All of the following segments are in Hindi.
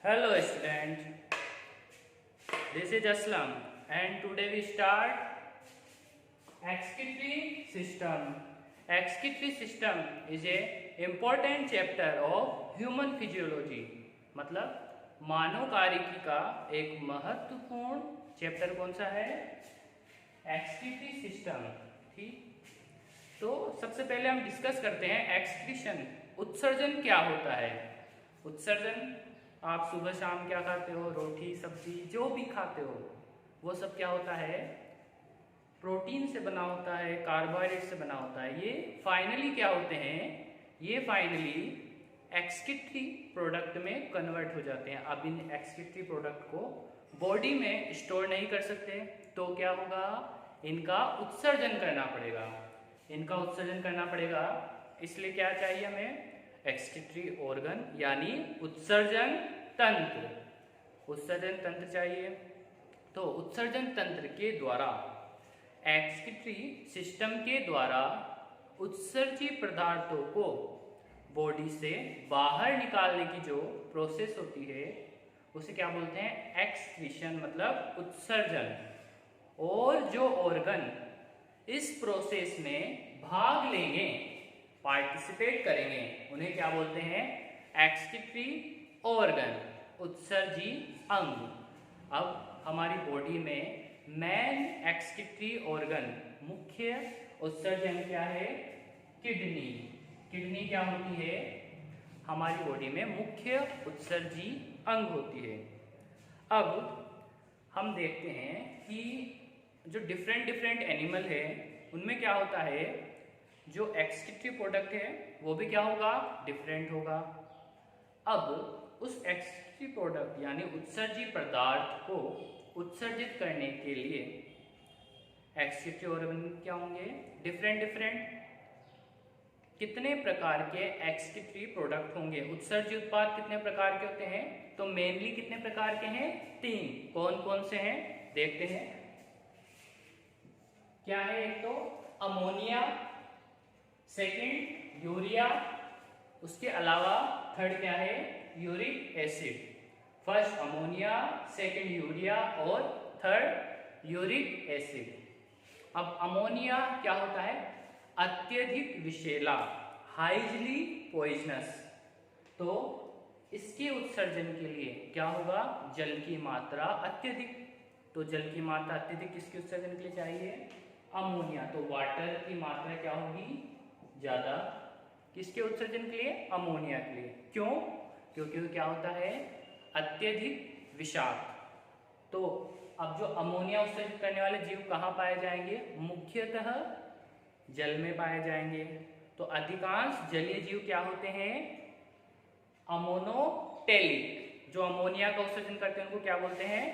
Hello student, this is Aslam and today we start excretory system. Excretory system is a important chapter of human physiology. मतलब मानव कार्यकी का एक महत्वपूर्ण चैप्टर कौन सा है? Excretory system. ठीक, तो सबसे पहले हम डिस्कस करते हैं एक्सक्रीशन, उत्सर्जन क्या होता है। उत्सर्जन, आप सुबह शाम क्या खाते हो, रोटी सब्जी जो भी खाते हो वो सब क्या होता है? प्रोटीन से बना होता है, कार्बोहाइड्रेट से बना होता है। ये फाइनली क्या होते हैं? ये फाइनली एक्सक्रीटरी प्रोडक्ट में कन्वर्ट हो जाते हैं। अब इन एक्सक्रीटरी प्रोडक्ट को बॉडी में स्टोर नहीं कर सकते तो क्या होगा? इनका उत्सर्जन करना पड़ेगा। इनका उत्सर्जन करना पड़ेगा, इसलिए क्या चाहिए हमें? एक्सक्रीटरी ऑर्गन यानी उत्सर्जन तंत्र। उत्सर्जन तंत्र चाहिए। तो उत्सर्जन तंत्र के द्वारा, एक्सक्रीटरी सिस्टम के द्वारा उत्सर्जित पदार्थों को बॉडी से बाहर निकालने की जो प्रोसेस होती है उसे क्या बोलते हैं? एक्सक्रीशन, मतलब उत्सर्जन। और जो ऑर्गन इस प्रोसेस में भाग लेंगे, पार्टिसिपेट करेंगे, उन्हें क्या बोलते हैं? एक्सक्रीटरी ऑर्गन, उत्सर्जी अंग। अब हमारी बॉडी में मेन एक्सक्रीटरी ऑर्गन, मुख्य उत्सर्जन क्या है? किडनी। किडनी क्या होती है? हमारी बॉडी में मुख्य उत्सर्जी अंग होती है। अब हम देखते हैं कि जो डिफरेंट एनिमल है उनमें क्या होता है, जो एक्सक्रीटरी प्रोडक्ट है वो भी क्या होगा? डिफरेंट होगा। अब उस एक्सक्रीटरी प्रोडक्ट यानी उत्सर्जित पदार्थ को उत्सर्जित करने के लिए एक्सक्रीटरी ऑर्गन क्या होंगे? डिफरेंट। कितने प्रकार के एक्सक्रीटरी प्रोडक्ट होंगे? उत्सर्जित उत्पाद कितने प्रकार के होते हैं? तो मेनली कितने प्रकार के हैं? 3। कौन कौन से हैं देखते हैं। क्या है? एक तो अमोनिया, सेकंड यूरिया, उसके अलावा थर्ड क्या है? Uric acid. First ammonia, second urea और थर्ड यूरिक एसिड। अब अमोनिया क्या होता है? अत्यधिक विषैला, हाइली पॉइजनस। तो इसके उत्सर्जन के लिए क्या होगा? जल की मात्रा अत्यधिक। तो जल की मात्रा अत्यधिक किसके उत्सर्जन के लिए चाहिए? अमोनिया। तो वाटर की मात्रा क्या होगी? ज्यादा। किसके उत्सर्जन के लिए? अमोनिया के लिए। क्यों? क्योंकि वो क्या होता है? अत्यधिक विषाक्त। तो अब जो अमोनिया उत्सर्जित करने वाले जीव कहाँ पाए जाएंगे? मुख्यतः जल में पाए जाएंगे। तो अधिकांश जलीय जीव क्या होते हैं? अमोनोटेलिक। जो अमोनिया का उत्सर्जन करते हैं उनको क्या बोलते हैं?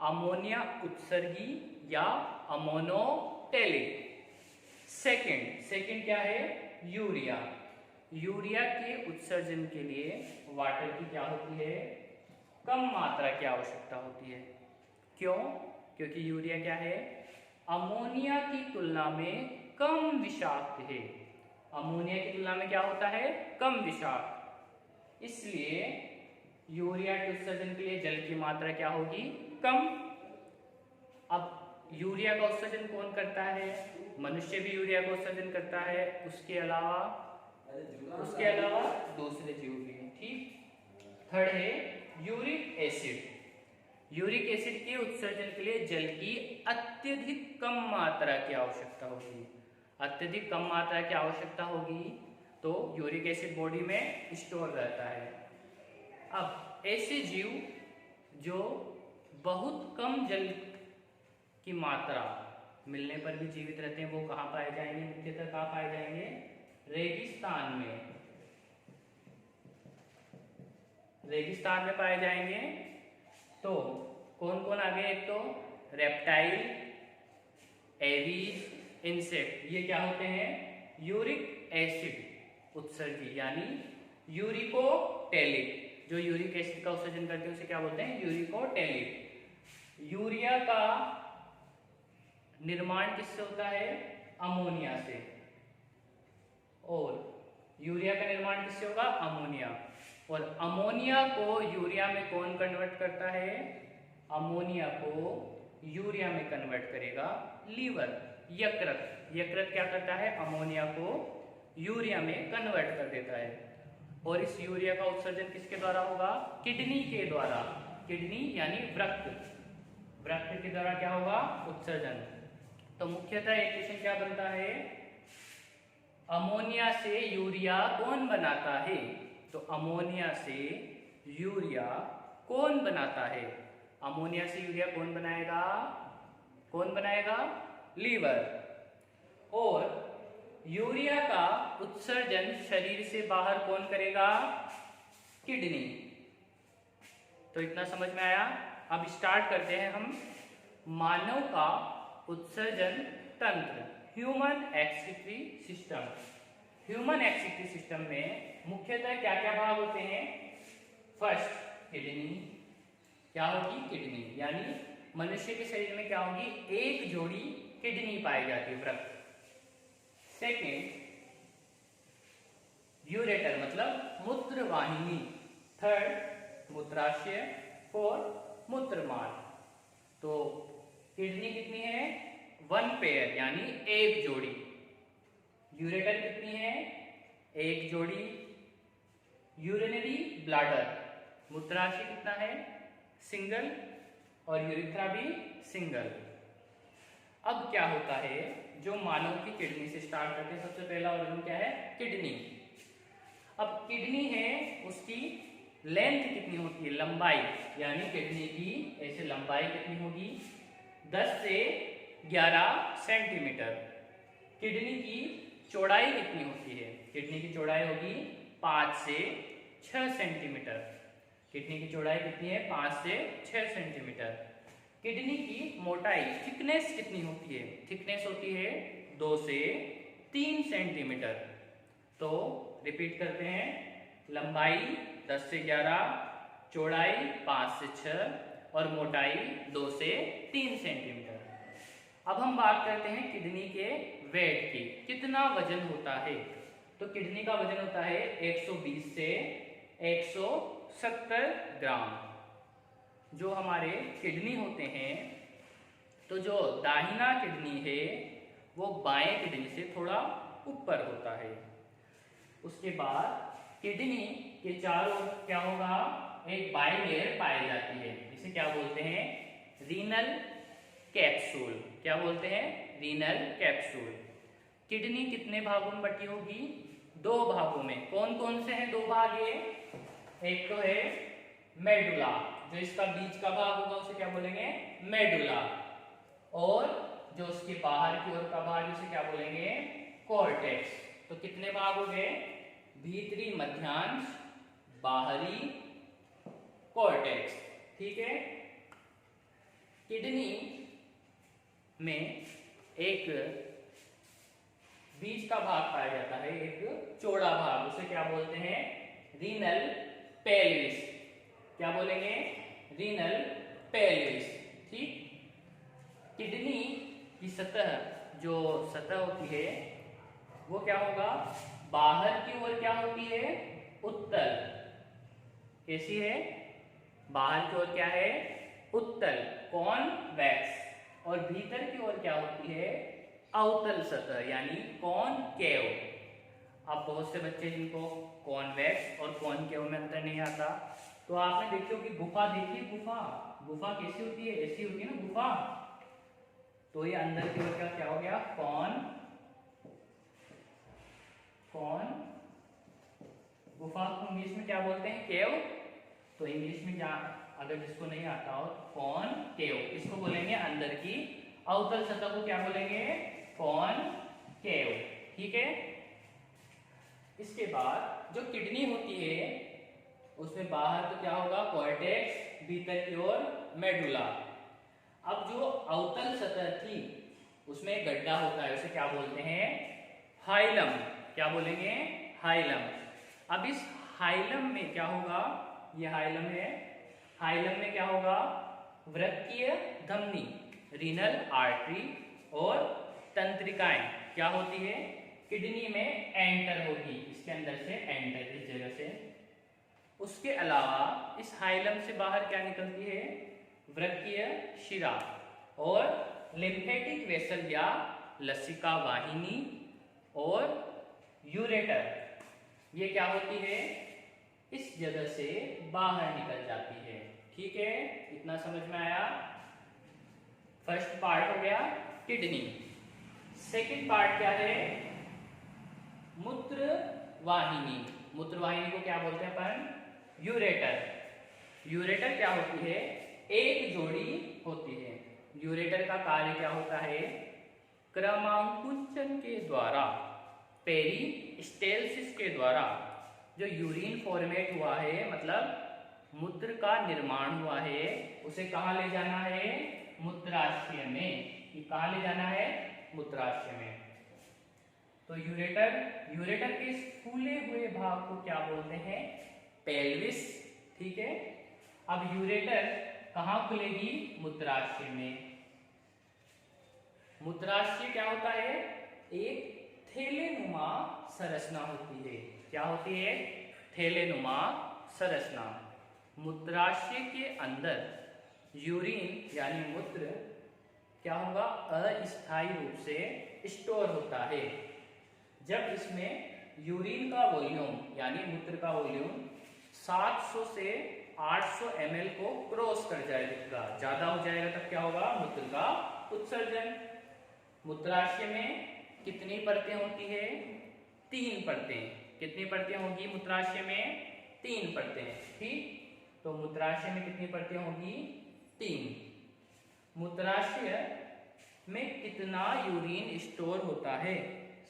अमोनिया उत्सर्गी या अमोनोटेलिक। सेकंड क्या है? यूरिया। यूरिया के उत्सर्जन के लिए वाटर की क्या होती है? कम मात्रा की आवश्यकता होती है। क्यों? क्योंकि यूरिया क्या है? अमोनिया की तुलना में कम विषाक्त है। अमोनिया की तुलना में क्या होता है? कम विषाक्त। इसलिए यूरिया के उत्सर्जन के लिए जल की मात्रा क्या होगी? कम। अब यूरिया का उत्सर्जन कौन करता है? मनुष्य भी यूरिया का उत्सर्जन करता है, उसके अलावा दूसरे जीव भी। ठीक। थर्ड है यूरिक एसिड। यूरिक एसिड के उत्सर्जन के लिए जल की अत्यधिक कम मात्रा की आवश्यकता होगी। अत्यधिक कम मात्रा की आवश्यकता होगी तो यूरिक एसिड बॉडी में स्टोर रहता है। अब ऐसे जीव जो बहुत कम जल की मात्रा मिलने पर भी जीवित रहते हैं वो कहाँ पाए जाएंगे? मुख्यतः कहाँ पाए जाएंगे? रेगिस्तान में। रेगिस्तान में पाए जाएंगे। तो कौन कौन आ गए? एक तो रेप्टाइल, एवीज, इंसेक्ट। ये क्या होते हैं? यूरिक एसिड उत्सर्जी यानी यूरिकोटेलिक। जो यूरिक एसिड का उत्सर्जन करते हैं उसे क्या बोलते हैं? यूरिकोटेलिक। यूरिया का निर्माण किससे होता है? अमोनिया से। और यूरिया का निर्माण किससे होगा? अमोनिया। और अमोनिया को यूरिया में कौन कन्वर्ट करता है? अमोनिया को यूरिया में कन्वर्ट करेगा लीवर। यकृत, यकृत क्या करता है? अमोनिया को यूरिया में कन्वर्ट कर देता है। और इस यूरिया का उत्सर्जन किसके द्वारा होगा? किडनी के द्वारा। किडनी यानी वृक्क, वृक्क के द्वारा क्या होगा? उत्सर्जन। तो मुख्यतः इक्वेशन क्या बनता है? अमोनिया से यूरिया कौन बनाता है? तो अमोनिया से यूरिया कौन बनाता है? अमोनिया से यूरिया कौन बनाएगा? कौन बनाएगा? लीवर। और यूरिया का उत्सर्जन शरीर से बाहर कौन करेगा? किडनी। तो इतना समझ में आया। अब स्टार्ट करते हैं हम मानव का उत्सर्जन तंत्र, human excretory system. Human excretory system में मुख्यतः क्या क्या भाग होते हैं? First, kidney. क्या होगी? किडनी, यानी मनुष्य के शरीर में क्या होगी? एक जोड़ी किडनी पाई जाती है, वृक्क। सेकेंड, यूरेटर मतलब मूत्र वाहिनी। थर्ड, मूत्राशय। फोर्थ, मूत्रमार्ग। तो किडनी कितनी है? वन पेयर यानी एक जोड़ी। यूरेटर कितनी है? एक जोड़ी। यूरिनरी ब्लैडर, मूत्राशय कितना है? सिंगल। और यूरिथ्रा भी सिंगल। अब क्या होता है? जो मानव की किडनी से स्टार्ट करते हैं, सबसे पहला ऑर्गन क्या है? किडनी। अब किडनी है, उसकी लेंथ कितनी होती है? लंबाई, यानी किडनी की ऐसे लंबाई कितनी होगी? 10 से 11 सेंटीमीटर। किडनी की चौड़ाई कितनी होती है? किडनी की चौड़ाई होगी 5 से 6 सेंटीमीटर। किडनी की चौड़ाई कितनी है? 5 से 6 सेंटीमीटर। किडनी की मोटाई, थिकनेस कितनी होती है? थिकनेस होती है 2 से 3 सेंटीमीटर। तो रिपीट करते हैं, लंबाई 10 से 11, चौड़ाई 5 से 6 और मोटाई 2 से 3 सेंटीमीटर। अब हम बात करते हैं किडनी के वेट की, कितना वजन होता है? तो किडनी का वजन होता है 120 से 170 ग्राम। जो हमारे किडनी होते हैं, तो जो दाहिना किडनी है वो बाएं किडनी से थोड़ा ऊपर होता है। उसके बाद किडनी के चारों ओर क्या होगा? एक बाइलेयर पाई जाती है, जिसे क्या बोलते हैं? Renal capsule. क्या बोलते हैं? Renal capsule. किडनी कितने भागों में बटी होगी? 2 भागों में। कौन कौन से हैं 2 भाग? ये एक तो है मेडुला, जो इसका बीच का भाग होगा उसे क्या बोलेंगे? मेडुला। और जो उसके बाहर की ओर का भाग उसे क्या बोलेंगे? कॉर्टेक्स। तो कितने भाग हो गए? भीतरी मध्यांश, बाहरी, कॉर्टेक्स। ठीक है। किडनी में एक बीच का भाग पाया जाता है, एक चौड़ा भाग, उसे क्या बोलते हैं? Renal pelvis. क्या बोलेंगे? Renal pelvis. ठीक। किडनी की सतह, जो सतह होती है वो क्या होगा? बाहर की ओर क्या होती है? उत्तल। कैसी है? बाहर की ओर क्या है? उत्तल, कॉन्वेक्स। और भीतर की ओर क्या होती है? अवतल सतह यानी कॉनकेव। अब बहुत से बच्चे जिनको कॉन्वेक्स और कॉनकेव में अंतर नहीं आता, तो आपने देखी होगी गुफा देखी? गुफा, गुफा कैसी होती है? ऐसी होती है ना गुफा। तो ये अंदर की ओर का क्या हो गया? कॉन। गुफा को इंग्लिश में क्या बोलते हैं? केव। तो इंग्लिश में क्या, अगर जिसको नहीं आता हो, कॉन केव। इसको बोलेंगे अंदर की अवतल सतह को क्या बोलेंगे? कॉन केव। ठीक है। इसके बाद जो किडनी होती है उसमें बाहर तो क्या होगा? कॉर्टेक्स, भीतर की ओर मेडुला। अब जो अवतल सतह थी उसमें एक गड्ढा होता है, उसे क्या बोलते हैं? हाइलम। क्या बोलेंगे? हाइलम। अब इस हाइलम में क्या होगा? ये हाइलम है। हाइलम में क्या होगा? वृक्कीय धमनी, रीनल आर्टरी और तंत्रिकाएं क्या होती है? किडनी में एंटर होगी, इसके अंदर से एंटर, इस जगह से। उसके अलावा इस हाइलम से बाहर क्या निकलती है, वृक्कीय शिरा और लिम्फेटिक वेसल या लसिका वाहिनी और यूरेटर, ये क्या होती है, इस जगह से बाहर निकल जाती है। ठीक है, इतना समझ में आया। फर्स्ट पार्ट हो गया किडनी। सेकंड पार्ट क्या है, मूत्र वाहिनी। मूत्र वाहिनी को क्या बोलते हैं अपन, यूरेटर। यूरेटर क्या होती है, एक जोड़ी होती है। यूरेटर का कार्य क्या होता है, क्रमांकुचन के द्वारा, पेरिस्टेल्सिस के द्वारा जो यूरिन फॉर्मेट हुआ है, मतलब मूत्र का निर्माण हुआ है, उसे कहाँ ले जाना है, मूत्राशय में। ये कहाँ ले जाना है, मूत्राशय में। तो यूरेटर के इस फूले हुए भाग को क्या बोलते हैं, पेल्विस। ठीक है, अब यूरेटर कहाँ खुलेगी, मूत्राशय में। मूत्राशय क्या होता है, एक थैलेनुमा संरचना होती है। क्या होती है, थैलेनुमा संरचना। मूत्राशय के अंदर यूरिन यानी मूत्र क्या होगा, अस्थायी रूप से स्टोर होता है। जब इसमें यूरिन का वॉल्यूम यानी मूत्र का वॉल्यूम 700 से 800 ml को क्रॉस कर जाएगा, ज्यादा हो जाएगा, तब क्या होगा, मूत्र का उत्सर्जन। मूत्राशय में कितनी परतें होती है, 3 परतें। कितनी परतें होगी मूत्राशय में, 3 परतें। ठीक, तो मूत्राशय में कितनी परतें होगी, 3। मूत्राशय में कितना यूरिन स्टोर होता है,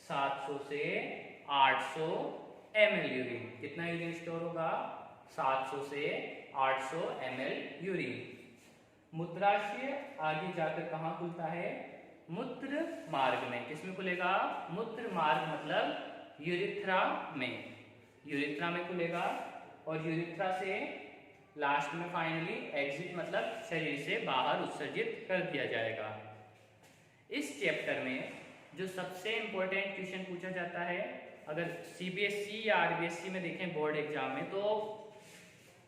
700 से 800 ml यूरिन। कितना यूरिन स्टोर होगा, 700 से 800 ml यूरिन। मूत्राशय आगे जाकर कहाँ खुलता है, मूत्र मार्ग में। किसमें खुलेगा, मूत्र मार्ग मतलब यूरिथ्रा में। यूरिथ्रा में खुलेगा और यूरिथ्रा से लास्ट में फाइनली एग्जिट मतलब शरीर से बाहर उत्सर्जित कर दिया जाएगा। इस चैप्टर में जो सबसे इंपॉर्टेंट क्वेश्चन पूछा जाता है, अगर सीबीएसई या आरबीएसई में देखें बोर्ड एग्जाम में, तो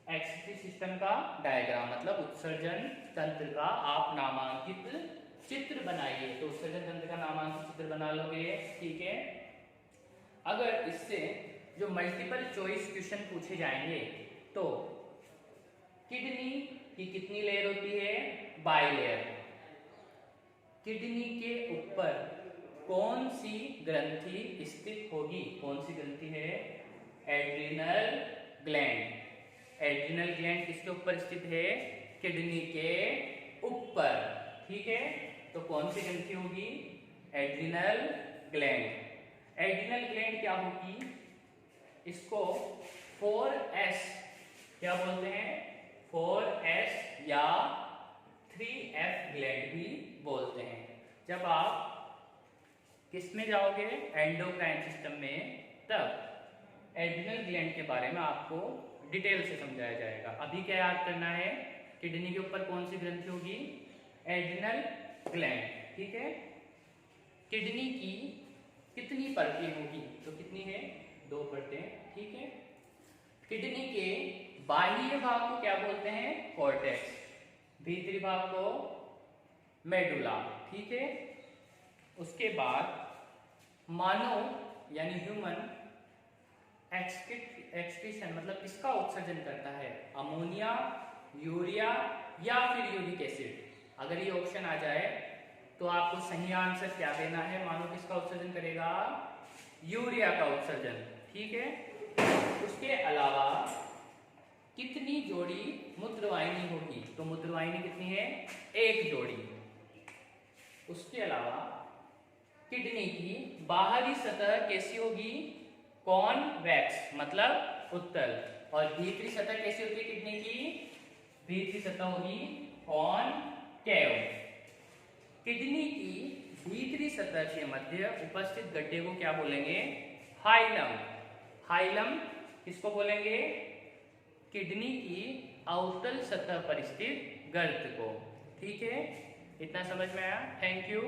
एक्सक्रीटरी सिस्टम का डायग्राम मतलब उत्सर्जन तंत्र का आप नामांकित चित्र बनाइए। तो उत्सर्जन तंत्र का नामांकित चित्र बना लोगे। ठीक है, अगर इससे जो मल्टीपल चॉइस क्वेश्चन पूछे जाएंगे, तो किडनी की कितनी लेयर होती है, बाइलेयर। किडनी के ऊपर कौन सी ग्रंथि स्थित होगी, कौन सी ग्रंथि है, एड्रिनल ग्लैंड। एड्रिनल ग्लैंड किसके ऊपर स्थित है, किडनी के ऊपर। ठीक है, तो कौन सी ग्रंथि होगी, एड्रिनल ग्लैंड। एड्रिनल ग्लैंड क्या होगी, इसको 4S क्या बोलते हैं, 4S या 3F ग्लैंड भी बोलते हैं। जब आप किस में जाओगे, एंडोक्राइन सिस्टम में, तब एड्रिनल ग्लैंड के बारे में आपको डिटेल से समझाया जाएगा। अभी क्या याद करना है, किडनी के ऊपर कौन सी ग्रंथि होगी, एड्रिनल ग्लैंड। ठीक है, किडनी की कितनी परतें होगी, तो कितनी है, 2 परतें। ठीक है, किडनी के बाह्य भाग को क्या बोलते हैं, कॉर्टेक्स, भीतरी भाग को मेडुला। ठीक है, उसके बाद मानव यानी ह्यूमन एक्सक्रीशन मतलब किसका उत्सर्जन करता है, अमोनिया, यूरिया या फिर यूरिक एसिड। अगर ये ऑप्शन आ जाए तो आपको सही आंसर क्या देना है, मानव किसका उत्सर्जन करेगा, यूरिया का उत्सर्जन। ठीक है, उसके अलावा कितनी जोड़ी मूत्रवाहिनी होगी, तो मूत्रवाहिनी कितनी है, 1 जोड़ी। उसके अलावा किडनी की बाहरी सतह कैसी होगी, कॉन्वेक्स मतलब उत्तल, और भीतरी सतह कैसी होती है किडनी की, भीतरी सतह होगी कॉनकेव। किडनी की भीतरी सतह के मध्य उपस्थित गड्ढे को क्या बोलेंगे, हाइलम। हाइलम किसको बोलेंगे, किडनी की अवतल सतह पर स्थित गर्त को। ठीक है, इतना समझ में आया, थैंक यू।